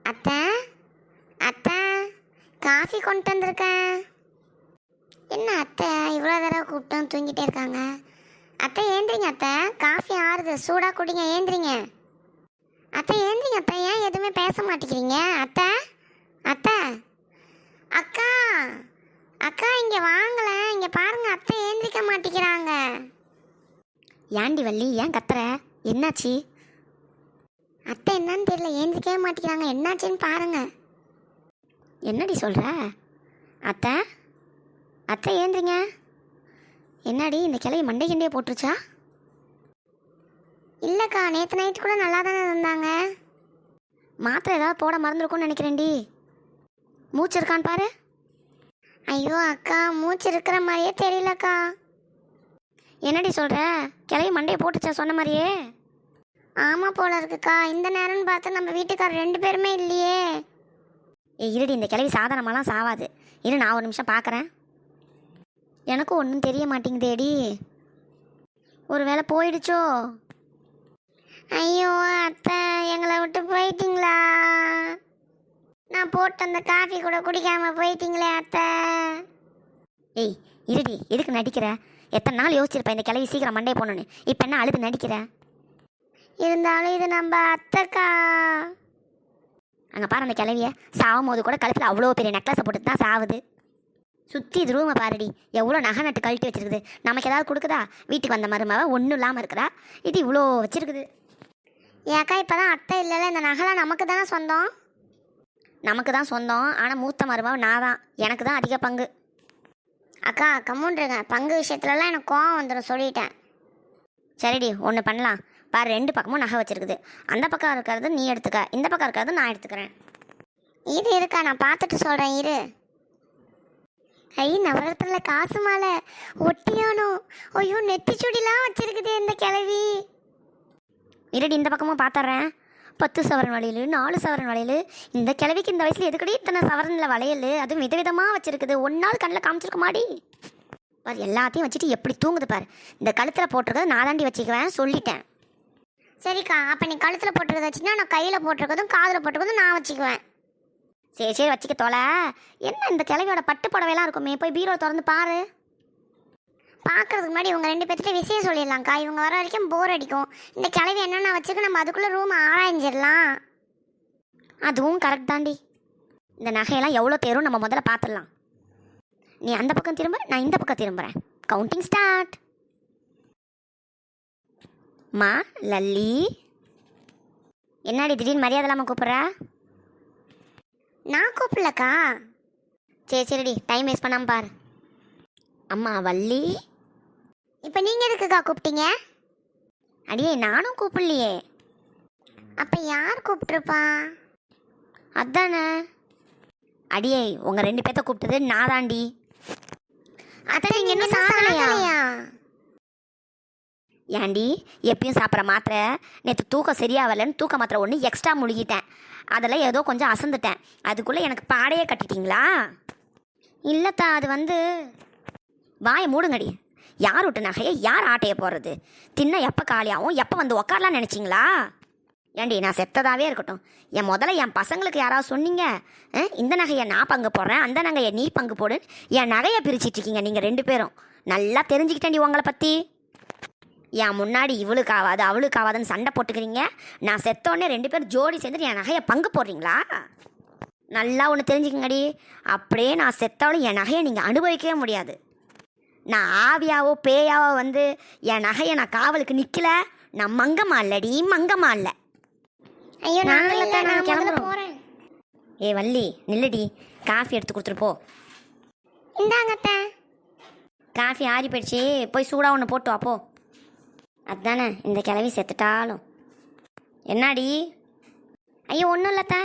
அத்தை அத்தை காஃபி கொண்டு வந்திருக்கேன். என்ன அத்தை இவ்வளோ தடவை கூப்பிட்டோம் தூங்கிட்டே இருக்காங்க? அத்தை ஏந்திரிங்க அத்தை, காஃபி ஆறுது, சூடாக குடிங்க, ஏந்திரிங்க அத்தை, ஏந்திரிங்க அத்தை. ஏன் எதுவுமே பேச மாட்டேங்கிறீங்க அத்தை? அத்தை அக்கா அக்கா இங்கே வாங்கல, இங்கே பாருங்க அத்தை ஏந்திரிக்க மாட்டேங்கிறாங்க. ஏண்டி வள்ளி ஏன் கத்துற? என்னாச்சு? அத்தை என்னன்னு தெரியல, ஏந்திரிக்கவே மாட்டேங்கிறாங்க, என்னாச்சுன்னு பாருங்க. என்னடி சொல்கிற? அத்தை அத்தை ஏந்திரிங்க. என்னடி இந்த கிளையை மண்டை கிண்டையே போட்டுருச்சா? இல்லைக்கா, நேற்று நைட்டு கூட நல்லா தானே இருந்தாங்க. மாத்திரை ஏதாவது போட மறந்துருக்கும்னு நினைக்கிறேன்டி. மூச்சு இருக்கான்னு பாரு. ஐயோ அக்கா, மூச்சு இருக்கிற மாதிரியே தெரியலக்கா. என்னடி சொல்கிற? கிளையை மண்டையை போட்டுச்சா சொன்ன மாதிரியே? ஆமாம் போல இருக்குக்கா. இந்த நேரம்னு பார்த்து நம்ம வீட்டுக்காரர் 2 பேருமே இல்லையே. இருடி, இந்த கிளவி சாதாரணமாலாம் சாவாது. இரு, நான் ஒரு நிமிஷம் பார்க்குறேன். எனக்கும் ஒன்றும் தெரிய மாட்டேங்குதேடி. ஒரு வேளை போயிடுச்சோ? ஐயோ அத்தை, எங்களை விட்டு போயிட்டீங்களா? நான் போட்டு அந்த காஃபி கூட குடிக்காமல் போயிட்டீங்களே அத்தை. ஏய் இருடி, எதுக்கு நடிக்கிற? எத்தனை நாள் யோசிச்சிருப்பேன் இந்த கிளவி சீக்கிரம் மண்டையை போகணுன்னு. இப்போ என்ன அழுது நடிக்கிற? இருந்தாலும் இது நம்ம அத்தைக்கா. அங்கே பாரு அந்த கிளவிய, சாவும் போது கூட கழுத்தில் அவ்வளோ பெரிய நெக்லஸை போட்டு தான் சாவுது. சுற்றி இது ரூமை பாருடி, எவ்வளோ நகை நட்டு கழட்டி வச்சிருக்குது. நமக்கு ஏதாவது கொடுக்குதா? வீட்டுக்கு வந்த மருமவ ஒன்றும் இல்லாமல் இருக்கிறா, இது இவ்வளோ வச்சிருக்குது. ஏக்கா இப்போ தான் அத்தை இல்லைல்ல, இந்த நகைலாம் நமக்கு தானே சொந்தம். நமக்கு தான் சொந்தம், ஆனால் மூத்த மருமவ நான் தான், எனக்கு தான் அதிக பங்கு. அக்கா கம்முன்றுங்க, பங்கு விஷயத்துலலாம் எனக்கு கோவம் வந்துடும், சொல்லிட்டேன். சரிடி, ஒன்று பண்ணலாம் பாரு, 2 பக்கமும் நகை வச்சிருக்குது. அந்த பக்கம் இருக்கிறது நீ எடுத்துக்க, இந்த பக்கம் இருக்கிறது நான் எடுத்துக்கிறேன். இது இருக்கா, நான் பார்த்துட்டு சொல்கிறேன் இரு. ஐ நவரத்தில் காசு மாலை ஒட்டியானோ, ஐயோ நெத்தி சுடிலாம் வச்சிருக்குது இந்த கிளவி. இருடி, இந்த பக்கமும் பார்த்துட்றேன். 10 சவரன் வளையல், 4 சவரன் வளையல். இந்த கிளவிக்கு இந்த வயசில் எதுக்கடி இத்தனை சவரனில் வளையல்? அதுவும் விதவிதமாக வச்சிருக்குது. 1 நாள் கண்ணில் காமிச்சிருக்க மாடி பாரு. எல்லாத்தையும் வச்சுட்டு எப்படி தூங்குது பாரு. இந்த கழுத்தில் போட்டிருக்கிறது நான் தாண்டி வச்சுக்குவேன், சொல்லிட்டேன். சரிக்கா, அப்போ நீ கழுத்தில் போட்டிருக்கத வச்சுன்னா நான் கையில் போட்டிருக்கதும் காதில் போட்டிருக்கதும் நான் வச்சுக்குவேன். சரி சரி வச்சுக்க தோலை. என்ன இந்த கிளவியோட பட்டு புடவைலாம் இருக்குமே, போய் பீரோ திறந்து பாரு. பார்க்கறதுக்கு முன்னாடி இவங்க 2 பேர்த்திட்ட விஷயம் சொல்லிடலாம்க்கா. இவங்க வர வரைக்கும் போர் அடிக்கும். இந்த கிளவி என்னென்ன வச்சுக்க நம்ம அதுக்குள்ளே ரூம் ஆராய்ஞ்சிடலாம். அதுவும் கரெக்ட் தாண்டி. இந்த நகையெல்லாம் எவ்வளோ தேரும் நம்ம முதல்ல பார்த்துடலாம். நீ அந்த பக்கம் திரும்ப, நான் இந்த பக்கம் திரும்புகிறேன். Counting start. மா லல்லி, என்னடி திடீர்னு மரியாதை இல்லாமல் கூப்பிட்ற? நான் கூப்பிடலக்கா. சரி சரிடி, டைம் வேஸ்ட் பண்ணாமல் பாரு. அம்மா வள்ளி, இப்போ நீங்கள் எதுக்குக்கா கூப்பிட்டீங்க? அடியே நானும் கூப்பிடலையே. அப்போ யார் கூப்பிட்ருப்பா? அதானே. அடியே உங்கள் 2 பேர்த்த கூப்பிட்டது நான் தாண்டி. அதான் நீங்கள் இன்னும் சாப்பிடலையா? ஏண்டி எப்பயும் சாப்பிட்ற மாத்திரை, நேற்று தூக்கம் சரியாக வரலன்னு தூக்க மாத்திரை 1 எக்ஸ்ட்ரா முழுகிட்டேன். அதில் ஏதோ கொஞ்சம் அசந்துட்டேன். அதுக்குள்ளே எனக்கு பாடையே கட்டிட்டீங்களா? இல்லைத்தா, அது வந்து. வாயை மூடுங்கடி. யார் விட்டு நகையை யார் ஆட்டைய போடுறது? தின்ன எப்போ காலியாகவும் எப்போ வந்து உக்காரலாம் நினச்சிங்களா? ஏண்டி நான் செத்ததாகவே இருக்கட்டும், முதல்ல என் பசங்களுக்கு யாராவது சொன்னீங்க இந்த நகையை நான் பங்கு போடுறேன், அந்த நகையை நீ பங்கு போடு, என் நகையை பிரிச்சிட்ருக்கீங்க நீங்கள் 2 பேரும். நல்லா தெரிஞ்சுக்கிட்டேன்டி உங்களை பற்றி. என் முன்னாடி இவளுக்கு ஆகாது அவளுக்கு ஆகாதுன்னு சண்டை போட்டுக்கிறீங்க. நான் செத்தோடனே 2 பேர் ஜோடி சேர்ந்துட்டு என் நகையை பங்கு போடுறீங்களா? நல்லா ஒன்று தெரிஞ்சுக்கங்கடி, அப்படியே நான் செத்தாலும் என் நகையை நீங்கள் அனுபவிக்கவே முடியாது. நான் ஆவியாவோ பேயாவோ வந்து என் நகையை நான் காவலுக்கு நிற்கல. நான் மங்கம்மா இல்லடி, மங்கம்மா இல்லை. ஐயோ நான் கிளம்புறேன். ஏ வள்ளி நில்லுடி, காஃபி எடுத்து கொடுத்துட்டு போ. இந்தாங்கத்த. காஃபி ஆறி போயிடுச்சு, போய் சூடாக ஒன்று போட்டு வாப்போ. அதானே இந்த கிளவி செத்துட்டாலும். என்னாடி? ஐயோ ஒன்றும் இல்லைத்த.